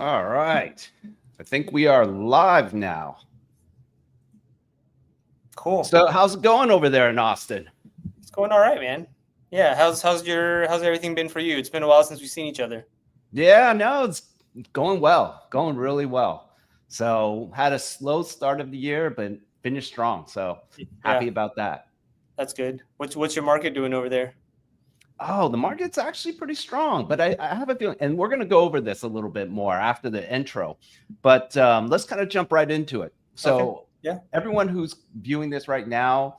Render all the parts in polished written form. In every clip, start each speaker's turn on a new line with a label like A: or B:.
A: All right. I think we are live now.
B: Cool.
A: So how's it going over there in Austin?
B: It's going all right, man. Yeah, how's everything been for you? It's been a while since we've seen each other.
A: Yeah, no, it's going well, going really well. So had a slow start of the year, but finished strong. So
B: Yeah,
A: happy about that.
B: that's good. What's your market doing over there?
A: Oh, the market's actually pretty strong, but I have a feeling, and we're going to go over this a little bit more after the intro, but let's kind of jump right into it.
B: Okay.
A: So
B: Yeah.
A: everyone who's viewing this right now,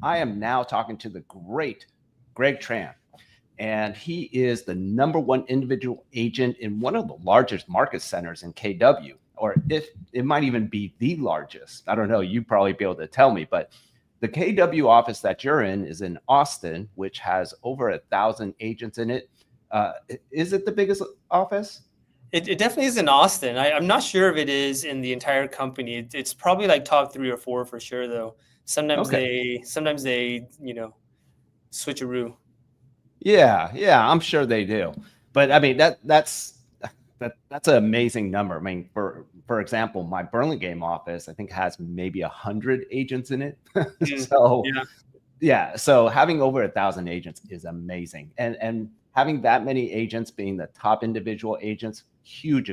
A: I am now talking to the great Greg Tran, and he is the number one individual agent in one of the largest market centers in KW, or if it might even be the largest. I don't know. You'd probably be able to tell me, but the KW office that you're in is in Austin, which has over 1,000 agents in it. Uh, is it the biggest office?
B: It definitely is in Austin. I'm not sure if it is in the entire company. It's probably like top three or four for sure, though.
A: Okay.
B: Sometimes they switcheroo.
A: Yeah, I'm sure they do. But I mean that's an amazing number. I mean, for example, my Burlingame office I think has maybe 100 agents in it.
B: Mm,
A: So
B: yeah.
A: yeah, so having over 1,000 agents is amazing, and having that many agents being the top individual agents, huge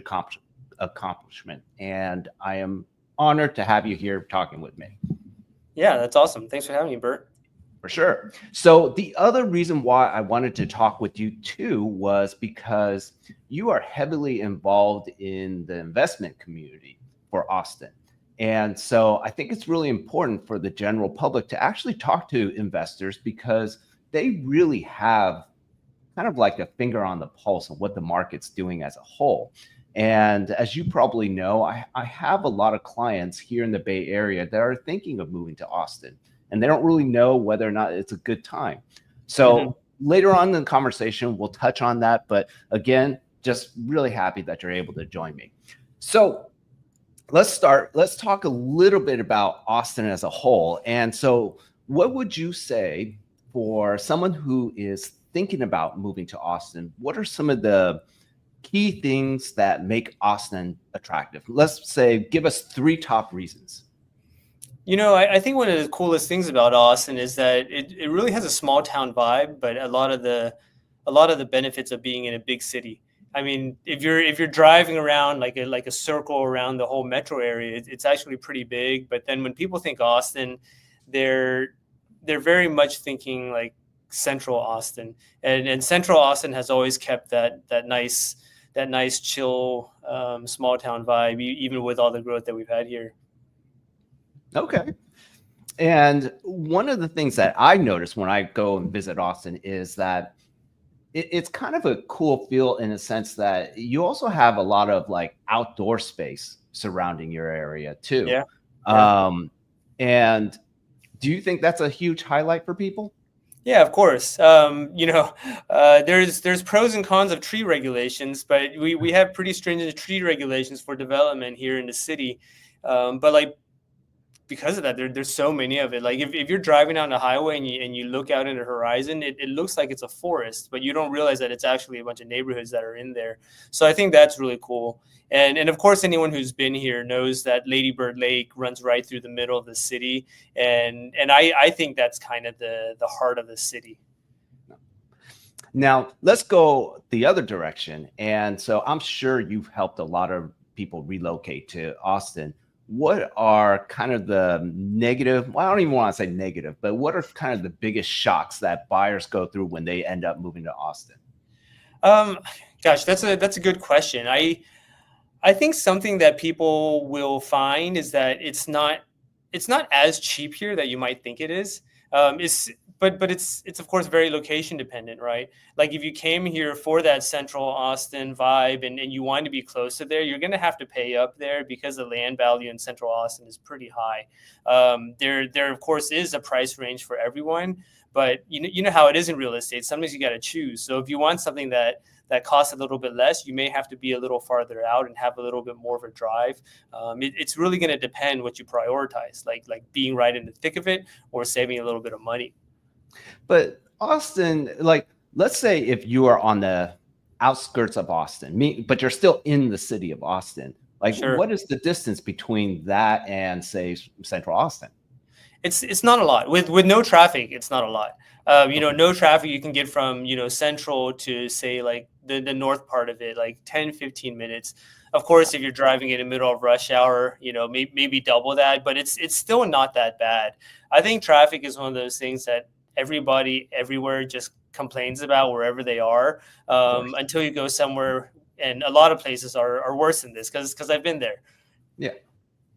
A: accomplishment. And I am honored to have you here talking with me.
B: Yeah, that's awesome. Thanks for having me, Bert.
A: For sure. So the other reason why I wanted to talk with you too was because you are heavily involved in the investment community for Austin. And so I think it's really important for the general public to actually talk to investors because they really have kind of like a finger on the pulse of what the market's doing as a whole. And as you probably know, I have a lot of clients here in the Bay Area that are thinking of moving to Austin, and they don't really know whether or not it's a good time.
B: Hmm.
A: So later on in the conversation, we'll touch on that. But again, just really happy that you're able to join me. So let's start. Let's talk a little bit about Austin as a whole. And so, what would you say for someone who is thinking about moving to Austin? What are some of the key things that make Austin attractive? Let's say, give us three top reasons.
B: I think one of the coolest things about Austin is that it really has a small town vibe, but a lot of the benefits of being in a big city. I mean, if you're driving around like a circle around the whole metro area, it's actually pretty big. But then when people think Austin, they're they're very much thinking like central Austin, and central Austin has always kept that nice chill small town vibe, even with all the growth that we've had here.
A: Okay. And one of the things that I notice when I go and visit Austin is that it's kind of a cool feel in a sense that you also have a lot of like outdoor space surrounding your area too.
B: Yeah, yeah.
A: Um, and do you think that's a huge highlight for people?
B: Yeah, of course. There's pros and cons of tree regulations, but we have pretty stringent tree regulations for development here in the city. But like because of that, there's so many of it. Like if you're driving down the highway and you look out into the horizon, it looks like it's a forest, but you don't realize that it's actually a bunch of neighborhoods that are in there. So I think that's really cool. And of course, anyone who's been here knows that Lady Bird Lake runs right through the middle of the city, and I think that's kind of the heart of the city.
A: Now, let's go the other direction. And so I'm sure you've helped a lot of people relocate to Austin. What are kind of the negative, well, I don't even want to say negative, but what are kind of the biggest shocks that buyers go through when they end up moving to Austin?
B: Um, Gosh, that's a good question. I think something that people will find is that it's not as cheap here that you might think it is. It's but it's of course very location dependent, right? Like if you came here for that central Austin vibe and you want to be close to there, you're gonna have to pay up there because the land value in central Austin is pretty high. There of course is a price range for everyone, but you know how it is in real estate. Sometimes you got to choose. So if you want something that costs a little bit less, you may have to be a little farther out and have a little bit more of a drive. It's really going to depend what you prioritize, like being right in the thick of it or saving a little bit of money.
A: But Austin, like, let's say if you are on the outskirts of Austin, but you're still in the city of Austin. Like,
B: Sure.
A: what is the distance between that and say Central Austin?
B: It's not a lot with no traffic. It's not a lot.
A: Okay.
B: No traffic. You can get from central to say like the north part of it, like 10-15 minutes. Of course, if you're driving in the middle of rush hour, maybe double that, but it's still not that bad. I think traffic is one of those things that everybody everywhere just complains about wherever they are,
A: Of course.
B: until you go somewhere, and a lot of places are worse than this because I've been there.
A: Yeah.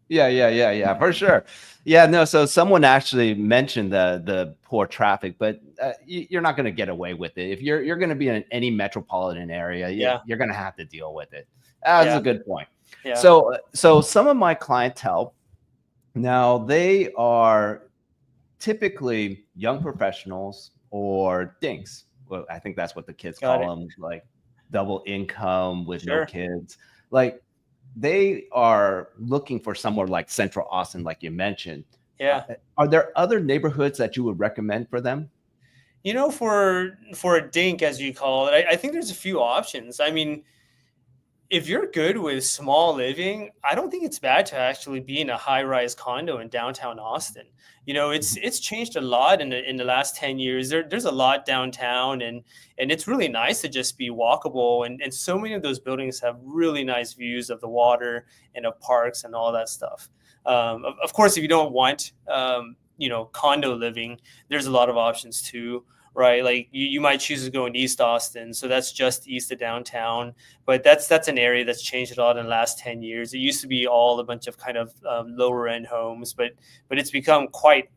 A: Yeah, for sure. Yeah, no. So someone actually mentioned the poor traffic, but you're not going to get away with it if you're going to be in any metropolitan area.
B: Yeah,
A: You're going to have to deal with it. That's
B: yeah,
A: a good point.
B: yeah.
A: So some of my clientele now, they are typically young professionals or dinks. Well, I think that's what the kids
B: Got
A: call
B: it.
A: them, like double income with no
B: Sure.
A: kids. Like, they are looking for somewhere like Central Austin, like you mentioned.
B: Yeah.
A: Are there other neighborhoods that you would recommend for them?
B: For a dink, as you call it, I think there's a few options. I mean, if you're good with small living, I don't think it's bad to actually be in a high-rise condo in downtown Austin. It's changed a lot in the last 10 years. There's a lot downtown, and it's really nice to just be walkable, and so many of those buildings have really nice views of the water and of parks and all that stuff. Of course, if you don't want condo living, there's a lot of options too, right? Like you might choose to go in East Austin, so that's just east of downtown. But that's an area that's changed a lot in the last 10 years. It used to be all a bunch of kind of lower end homes, but it's become quite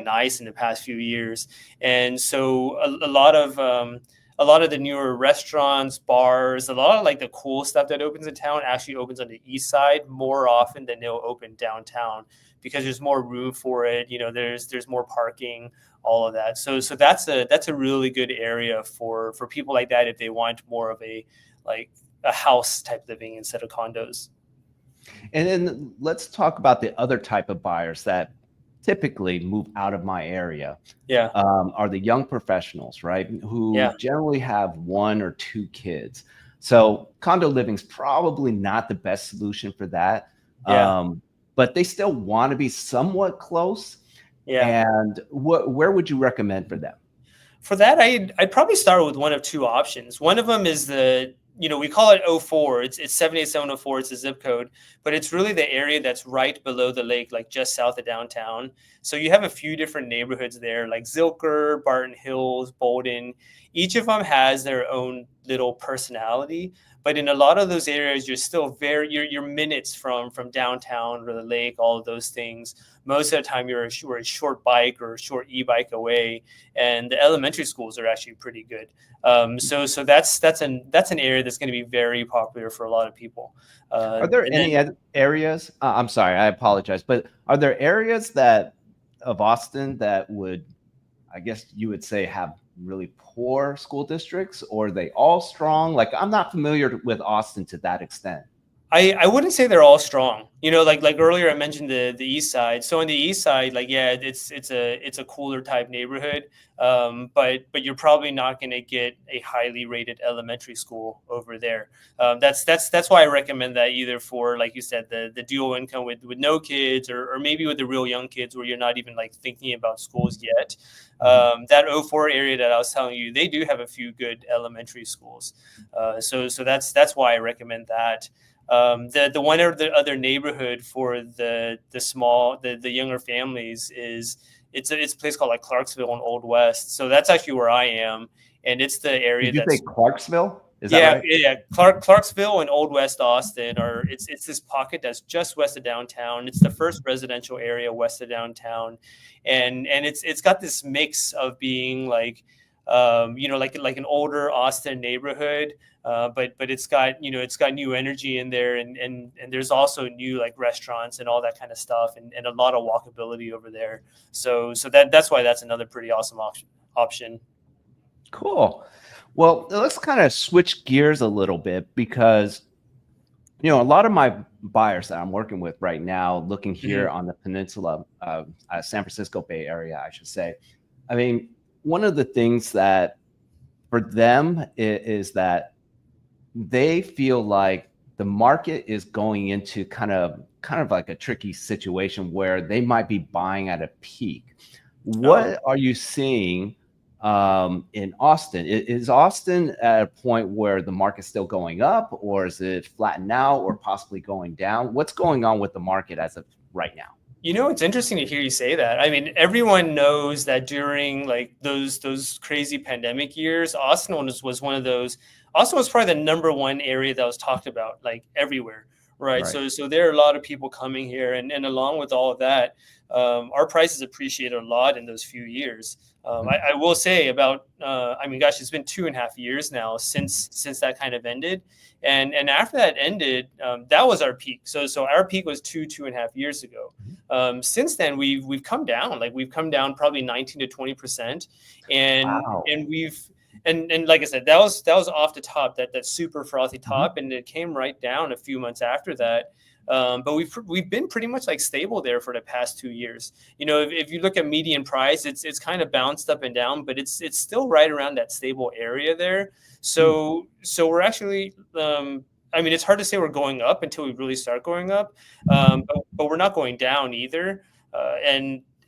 B: nice in the past few years. And so a lot of the newer restaurants, bars, a lot of like the cool stuff that opens in town actually opens on the east side more often than they'll open downtown, because there's more room for it. There's more parking, all of that. So that's a really good area for people like that if they want more of a house type living instead of condos.
A: And then let's talk about the other type of buyers that typically move out of my area.
B: Yeah,
A: Are the young professionals, right? Who
B: yeah,
A: generally have one or two kids. So condo living is probably not the best solution for that.
B: yeah,
A: But they still want to be somewhat close.
B: yeah.
A: And where would you recommend for them?
B: For that, I'd probably start with one of two options. One of them is we call it '04. It's 78704. It's a zip code, but it's really the area that's right below the lake, like just south of downtown. So you have a few different neighborhoods there, like Zilker, Barton Hills, Bolden. Each of them has their own little personality. But in a lot of those areas, you're still you're minutes from downtown or the lake, all of those things. Most of the time, you're a short bike or a short e-bike away, and the elementary schools are actually pretty good. So that's an area that's going to be very popular for a lot of people.
A: Are there
B: And
A: any
B: then
A: areas? I'm sorry, I apologize, but are there areas that of Austin that would, I guess you would say, have really poor school districts, or are they all strong? Like, I'm not familiar with Austin to that extent.
B: I wouldn't say they're all strong. Like earlier I mentioned the east side. So on the east side, like yeah, it's a cooler type neighborhood. But you're probably not going to get a highly rated elementary school over there. That's why I recommend that either for, like you said, the dual income with no kids, or maybe with the real young kids where you're not even like thinking about schools yet.
A: Mhm.
B: That '04 area that I was telling you, they do have a few good elementary schools. So that's why I recommend that. The one or the other neighborhood for the younger families is it's a place called like Clarksville and Old West. So that's actually where I am, and it's the area
A: Did you say
B: that's
A: Clarksville? Is that
B: yeah,
A: right?
B: yeah, yeah. Clarksville and Old West Austin are it's this pocket that's just west of downtown. It's the first residential area west of downtown, and it's got this mix of being like an older Austin neighborhood, but it's got new energy in there, and there's also new like restaurants and all that kind of stuff, and a lot of walkability over there. So that's why that's another pretty awesome option.
A: Cool. Well, let's kind of switch gears a little bit because, a lot of my buyers that I'm working with right now, looking here
B: Mhm.
A: on the peninsula, San Francisco Bay Area, I should say. I mean, one of the things that for them is that they feel like the market is going into kind of like a tricky situation where they might be buying at a peak.
B: Oh,
A: What are you seeing in Austin? Is Austin at a point where the market's still going up, or is it flattened out, or possibly going down? What's going on with the market as of right now?
B: it's interesting to hear you say that. I mean, everyone knows that during like those crazy pandemic years, was one of those. Austin was probably the number one area that was talked about like everywhere, right?
A: Right.
B: So there are a lot of people coming here, and along with all of that, our prices appreciated a lot in those few years. I will say about, I mean, gosh, it's been 2.5 years now since that kind of ended, and after that ended, that was our peak. So our peak was 2.5 years ago. Since then, we've come down. Like we've come down probably 19 to 20%,
A: Wow.
B: and we've and like I said, that was off the top, that super frothy
A: Mhm.
B: top, and it came right down a few months after that. But we've been pretty much like stable there for the past 2 years. If you look at median price, it's kind of bounced up and down, but it's still right around that stable area there.
A: Mm.
B: So we're actually, I mean, it's hard to say we're going up until we really start going up, but we're not going down either.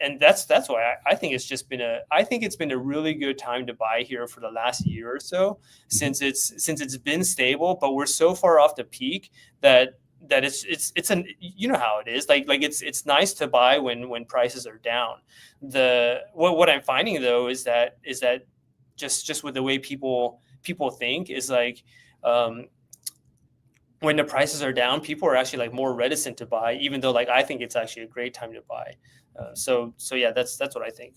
B: And that's why I think it's been a really good time to buy here for the last year or so,
A: Mhm.
B: since it's been stable, but we're so far off the peak that it's an, how it is, like it's nice to buy when prices are down. What I'm finding though is that just with the way people think is like, um, when the prices are down, people are actually like more reticent to buy, even though like I think it's actually a great time to buy. So yeah, that's what I think.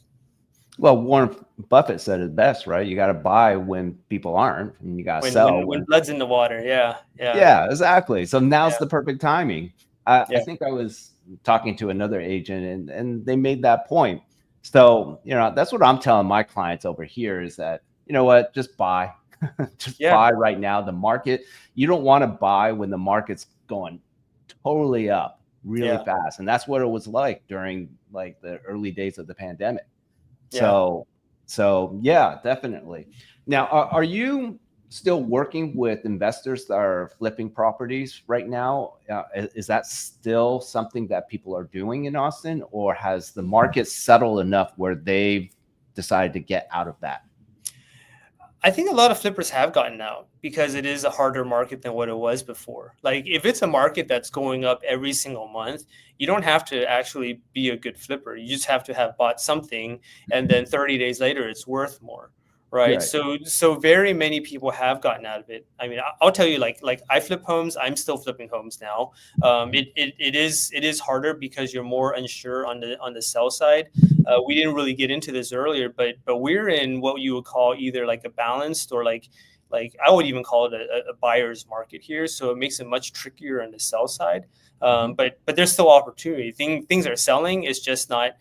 A: Well, Warren Buffett said it best, right? You got to buy when people aren't, and you got to
B: When
A: sell
B: when when
A: when.
B: blood's in the water, yeah, yeah,
A: Yeah, exactly. So now's
B: yeah,
A: the perfect timing. I
B: yeah,
A: think I was talking to another agent, and they made that point. So, that's what I'm telling my clients over here is that, you know what, just buy. Just
B: yeah,
A: buy right now. The market, you don't want to buy when the market's going totally up really
B: yeah,
A: fast. And that's what it was like during like the early days of the pandemic.
B: yeah.
A: So yeah, definitely. Now, are you still working with investors that are flipping properties right now? Is that still something that people are doing in Austin, or has the market settled enough where they've decided to get out of that?
B: I think a lot of flippers have gotten out because it is a harder market than what it was before. Like if it's a market that's going up every single month, you don't have to actually be a good flipper. You just have to have bought something, and then 30 days later it's worth more. Right.
A: Right.
B: So very many people have gotten out of it. I mean, I'll tell you, like I flip homes. I'm still flipping homes now. It is harder because you're more unsure on the sell side. We didn't really get into this earlier, but we're in what you would call either like a balanced or like I would even call it a buyer's market here. So it makes it much trickier on the sell side.
A: Mhm.
B: But there's still opportunity. Things are selling. It's just not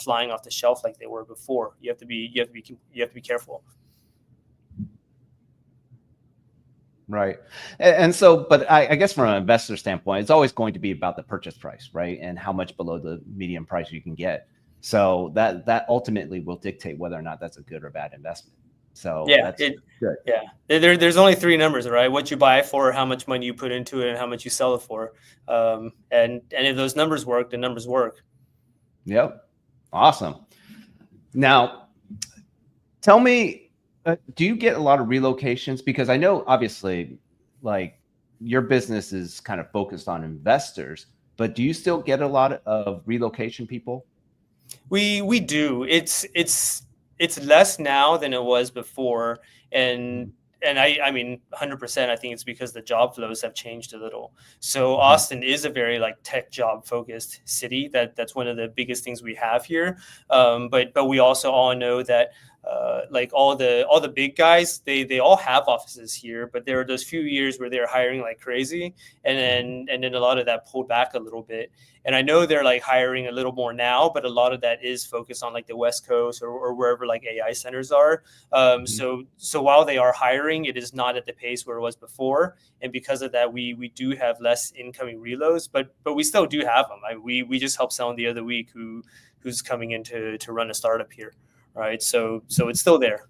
B: flying off the shelf like they were before. You have to be careful.
A: Right. And so, but I guess from an investor standpoint, it's always going to be about the purchase price, right? And how much below the median price you can get. So that ultimately will dictate whether or not that's a good or bad investment. So
B: Yeah,
A: that's good.
B: yeah. There's only three numbers, right? What you buy for, how much money you put into it, and how much you sell it for. And if those numbers work, the numbers work.
A: Yep. Awesome. Now, tell me, do you get a lot of relocations? Because I know obviously, like your business is kind of focused on investors, but do you still get a lot of relocation people?
B: We do. It's less now than it was before, and
A: Mhm.
B: I mean 100%. I think it's because the job flows have changed a little. So
A: Mhm.
B: Austin is a very like tech job focused city. That's one of the biggest things we have here. But we also all know that. Like all the big guys, they all have offices here, but there were those few years where they were hiring like crazy, and
A: Mhm.
B: then a lot of that pulled back a little bit. And I know they're like hiring a little more now, but a lot of that is focused on like the West Coast or wherever like AI centers are.
A: Mhm.
B: So while they are hiring, it is not at the pace where it was before, and because of that, we do have less incoming reloads, but we still do have them. We just helped someone the other week who's coming in to run a startup here, right? So it's still there.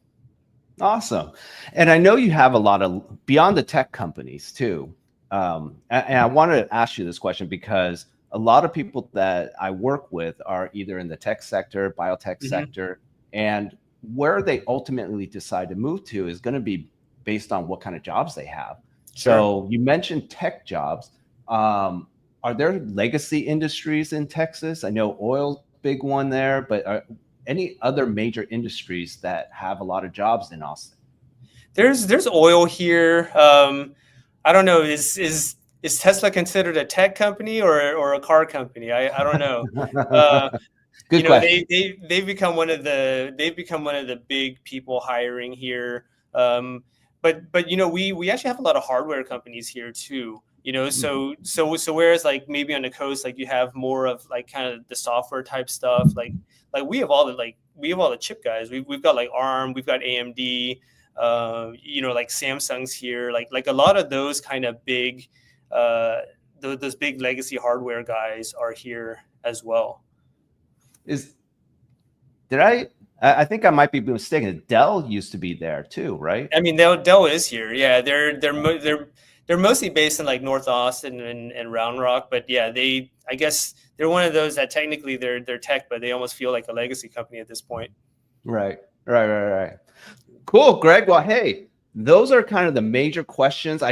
A: Awesome. And I know you have a lot of beyond the tech companies too. And I wanted to ask you this question because a lot of people that I work with are either in the tech sector, biotech
B: Hmm.
A: sector, and where they ultimately decide to move to is going to be based on what kind of jobs they have.
B: Sure.
A: So you mentioned tech jobs. Are there legacy industries in Texas? I know oil's a big one there, but any other major industries that have a lot of jobs in Austin?
B: There's oil here. I don't know. Is Tesla considered a tech company or a car company? I don't know. Uh,
A: Good question.
B: they've become one of the big people hiring here. But we actually have a lot of hardware companies here too.
A: Mhm.
B: So whereas like maybe on the coast, like you have more of like kind of the software type stuff, like we have all the chip guys. We've got like ARM, we've got AMD, like Samsung's here, like a lot of those kind of big, uh, those big legacy hardware guys are here as well.
A: Is did I think I might be mistaken. Dell used to be there too, right?
B: I mean, Dell is here. Yeah, they're mostly based in like North Austin and Round Rock, but yeah, I guess they're one of those that technically they're tech, but they almost feel like a legacy company at this point.
A: Right. Right. Cool, Greg. Well, hey, those are kind of the major questions.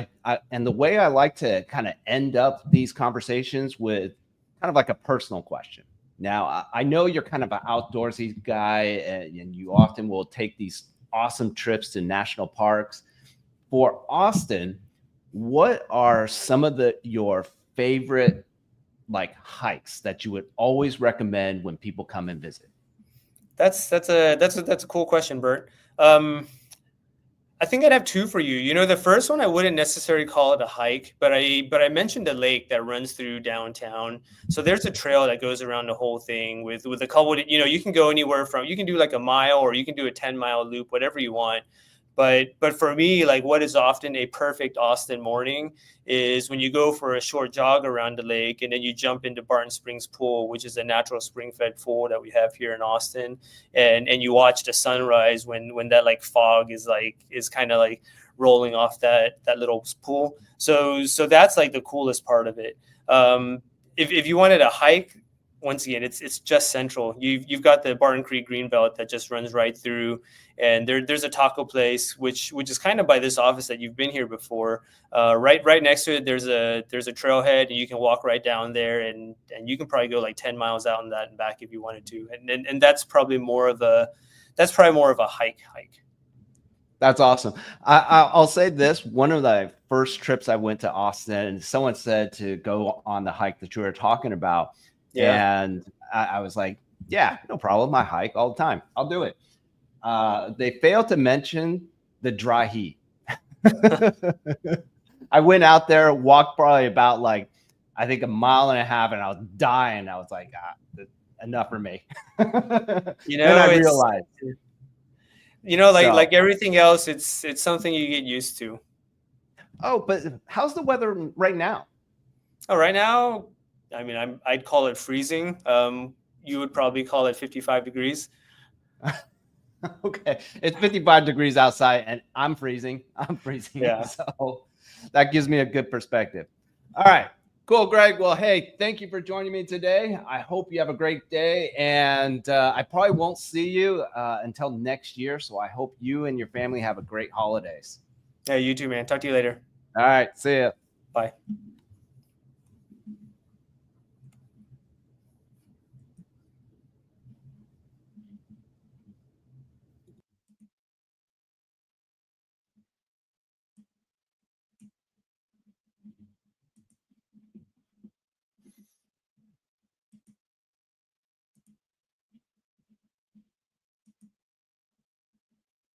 A: And the way I like to kind of end up these conversations with kind of like a personal question. Now, I know you're kind of an outdoorsy guy, and you often will take these awesome trips to national parks. For Austin, what are some of the your favorite like hikes that you would always recommend when people come and visit?
B: That's a cool question, Bert. Um, I think I'd have two for you. The first one I wouldn't necessarily call it a hike, but I mentioned a lake that runs through downtown. So there's a trail that goes around the whole thing with a couple. You can go anywhere from you can do like a mile or you can do a 10-mile loop, whatever you want. But for me, like what is often a perfect Austin morning is when you go for a short jog around the lake and then you jump into Barton Springs Pool, which is a natural spring-fed pool that we have here in Austin, and you watch the sunrise when that like fog is kind of like rolling off that little pool. So that's like the coolest part of it. If you wanted a hike, once again, it's just central. You've got the Barton Creek Greenbelt that just runs right through, and there's a taco place which is kind of by this office that you've been here before. Right next to it, there's a trailhead, and you can walk right down there, and you can probably go like 10 miles out in that and back if you wanted to, and that's probably more of a hike.
A: That's awesome. I'll say this: one of the first trips I went to Austin, and someone said to go on the hike that you were talking about,
B: Yeah.
A: and I was like, "Yeah, no problem. I hike all the time. I'll do it." They failed to mention the dry heat. I went out there, walked probably about like I think a mile and a half, and I was dying. I was like, enough for me. Then I
B: It's
A: realized.
B: like
A: So,
B: everything else, it's something you get used to.
A: oh, but how's the weather right now?
B: Oh, right now, I mean, I'd call it freezing. You would probably call it 55 degrees.
A: Okay, it's 55 degrees outside, and I'm freezing. I'm freezing,
B: Yeah.
A: so that gives me a good perspective. All right, cool, Greg. Well, hey, thank you for joining me today. I hope you have a great day, and I probably won't see you until next year. So I hope you and your family have a great holidays.
B: Yeah, you too, man. Talk to you later.
A: All right, see ya.
B: Bye.